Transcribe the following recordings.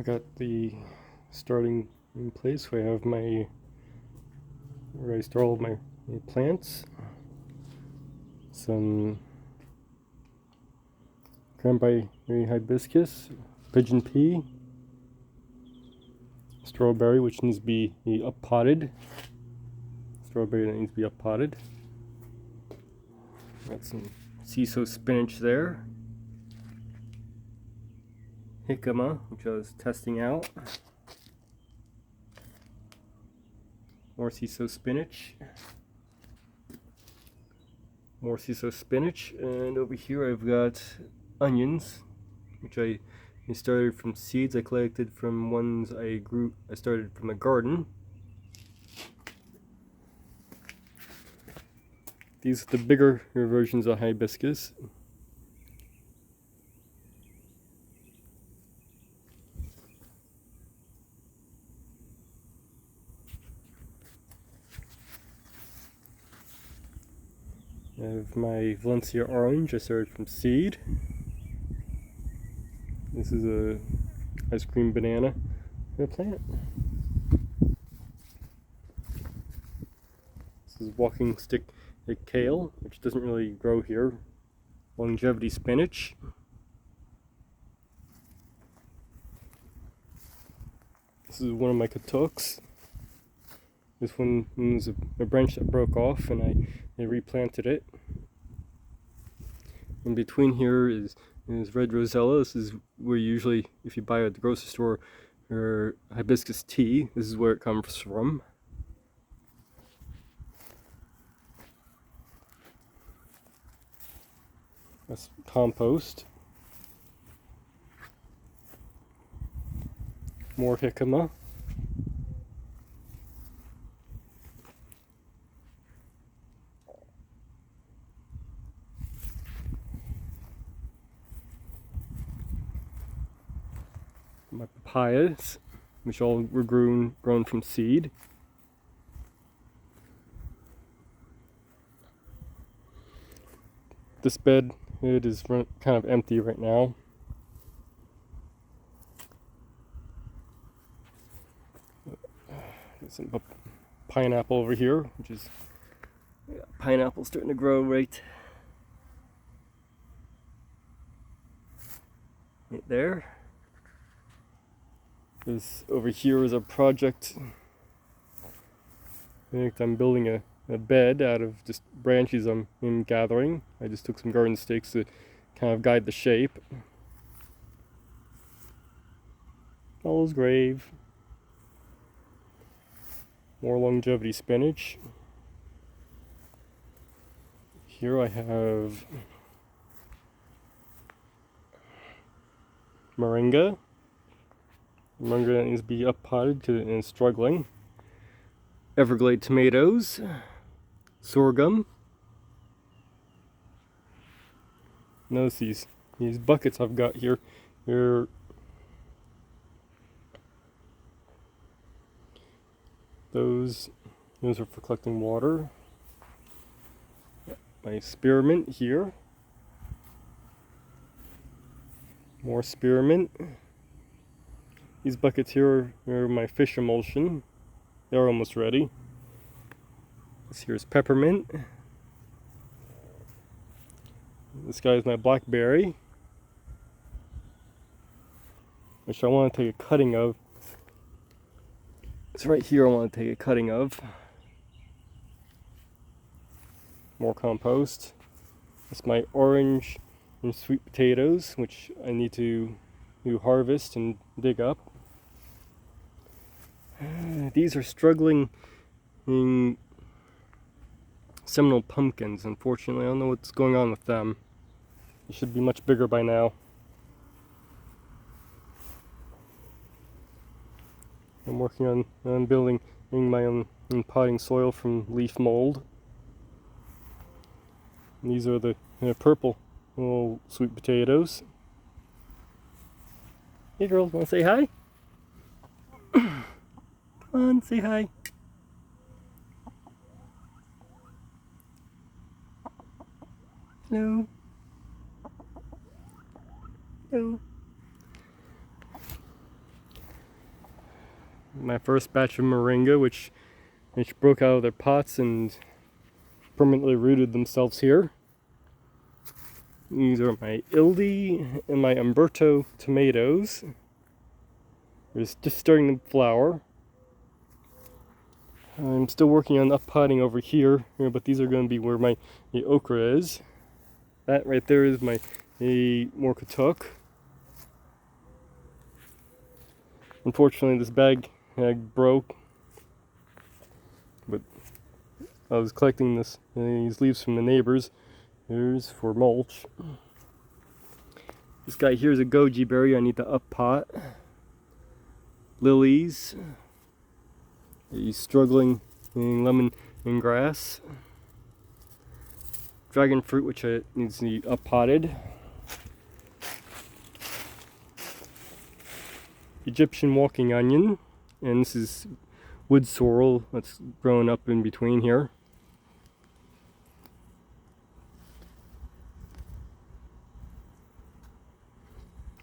got the starting in place where I have where I store all of my plants. Some Cranberry Hibiscus, Pigeon Pea, strawberry which needs to be up-potted. Strawberry that needs to be up-potted. Got some Sissoo Spinach there. Jicama, which I was testing out. More Sissoo Spinach. More Sissoo Spinach. And over here I've got onions, which I started from seeds I collected from ones I started from a garden. These are the bigger versions of hibiscus. I have my Valencia Orange I started from seed. This is a ice cream banana plant. This is walking stick kale, which doesn't really grow here. Longevity spinach. This is one of my Katuks. This one is a branch that broke off and I replanted it. In between here is red Rosella. This is where usually, if you buy at the grocery store or hibiscus tea, this is where it comes from. That's compost. More jicama. My papayas, which all were grown from seed. This bed, it is kind of empty right now. Got some pineapple over here, which is pineapple starting to grow right there. This over here is a project. I'm building a bed out of just branches I'm gathering. I just took some garden stakes to kind of guide the shape. All's grave. More longevity spinach. Here I have Moringa. Moringa needs to be up-potted because it's struggling. Everglade Tomatoes. Sorghum. Notice these buckets I've got here. Those are for collecting water. My spearmint here. More spearmint. These buckets here are my fish emulsion. They're almost ready. This here is peppermint. This guy is my BlackBerry, which I want to take a cutting of. It's right here I want to take a cutting of. More compost. It's my orange and sweet potatoes, which I need to harvest and dig up. These are struggling Seminole Pumpkins, unfortunately. I don't know what's going on with them. They should be much bigger by now. I'm working on building my own potting soil from leaf mold. And these are the purple little sweet potatoes. Hey girls, wanna say hi? Come on, say hi. Hello. Hello. my first batch of Moringa, which broke out of their pots and permanently rooted themselves here. These are my Ildi and my Umberto tomatoes. They're just starting to flower. I'm still working on uppotting over here, but these are going to be where my okra is. That right there is my more Katuk. Unfortunately, this bag broke, but I was collecting these leaves from the neighbors. Here's for mulch. This guy here is a Goji Berry. I need to uppot. Lilies. He's struggling in lemon and grass. Dragon fruit, which needs to be uppotted. Egyptian walking onion, and this is wood sorrel that's growing up in between here.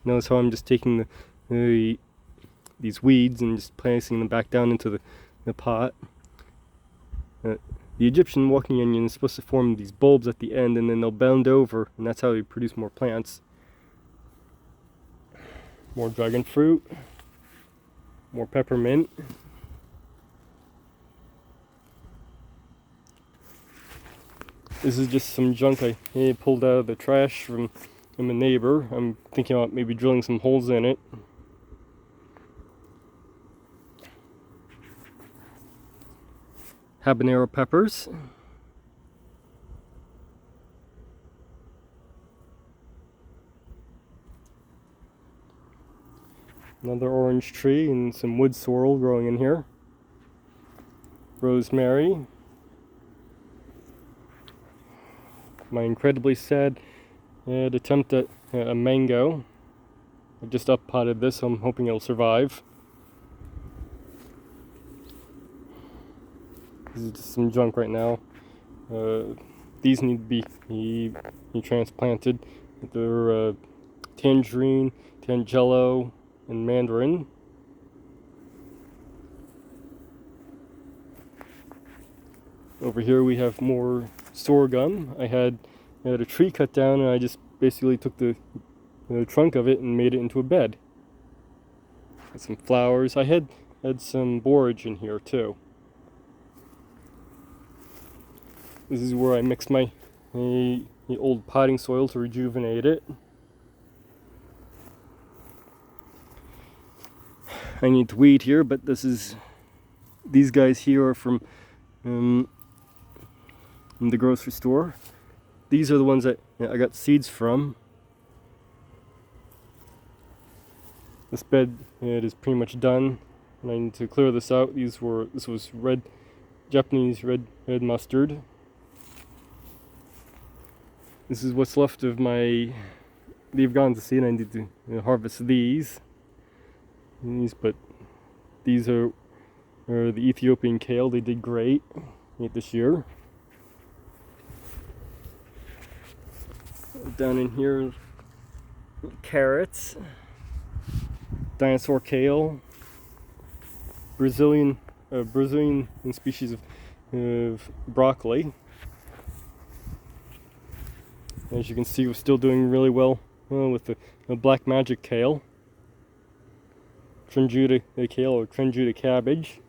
Notice how I'm just taking these weeds and just placing them back down into the pot. The Egyptian walking onion is supposed to form these bulbs at the end, and then they'll bend over, and that's how we produce more plants. More dragon fruit. More peppermint. This is just some junk I pulled out of the trash from a neighbor. I'm thinking about maybe drilling some holes in it. Habanero peppers. Another orange tree and some wood sorrel growing in here. Rosemary. My incredibly sad attempt at a mango. I just uppotted this, so I'm hoping it'll survive. This is just some junk right now. These need to be transplanted. They're Tangerine, Tangelo, and Mandarin. Over here we have more sorghum. I had a tree cut down, and I just basically took the trunk of it and made it into a bed. Got some flowers. I had some borage in here too. This is where I mix my old potting soil to rejuvenate it. I need to weed here, but these guys here are from the grocery store. These are the ones that I got seeds from. This bed it is pretty much done, and I need to clear this out. This was Japanese red mustard. This is what's left of my leafganza seed. I need to harvest these. But these are the Ethiopian Kale. They did great this year. Down in here, carrots, Dinosaur Kale, Brazilian species of broccoli. As you can see, we're still doing really well with the black magic kale, Trenjuda kale or Trenjuda cabbage.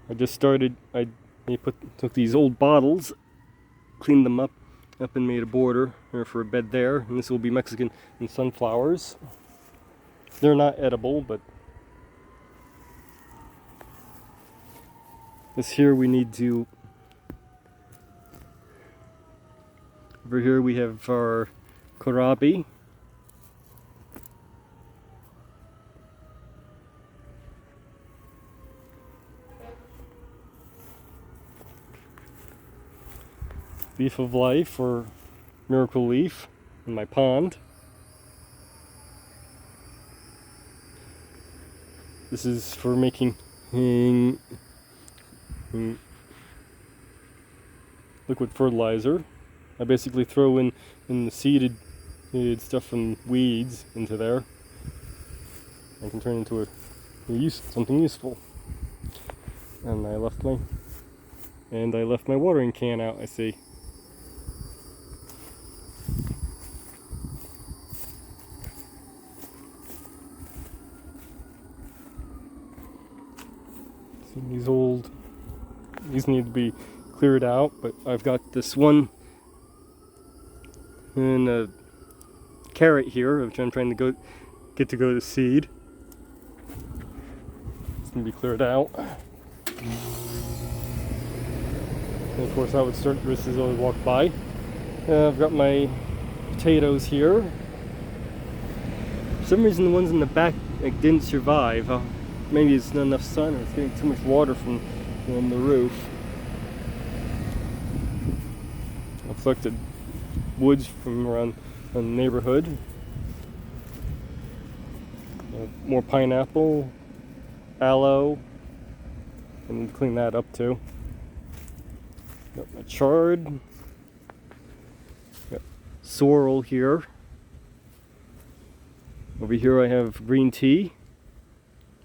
I just started. I took these old bottles, cleaned them up and made a border for a bed there. And this will be Mexican and sunflowers. They're not edible, but this here we need to. Over here we have our Kohlrabi. Leaf of Life or Miracle Leaf in my pond. This is for making liquid fertilizer. I basically throw in the seeded stuff from weeds into there. I can turn into something useful. And I left my watering can out, I see. These need to be cleared out, but I've got this one and a carrot here, which I'm trying to get to go to seed. It's gonna be cleared out. And of course I would start this as I would walk by. I've got my potatoes here. For some reason the ones in the back didn't survive. Maybe it's not enough sun or it's getting too much water from the roof. I've collected woods from around the neighborhood. More pineapple, aloe, and clean that up too. Got my chard. Got sorrel here. Over here I have green tea.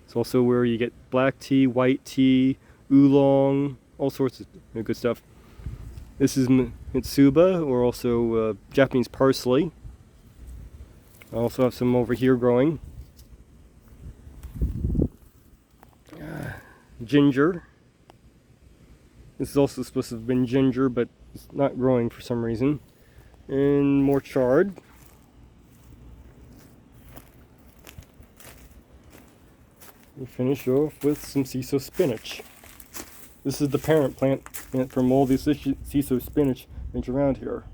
It's also where you get black tea, white tea, oolong, all sorts of good stuff. This is mitsuba, or also Japanese parsley. I also have some over here growing. Ginger. This is also supposed to have been ginger, but it's not growing for some reason. And more chard. We finish off with some Sissoo spinach. This is the parent plant from all these Sissoo spinach that's around here.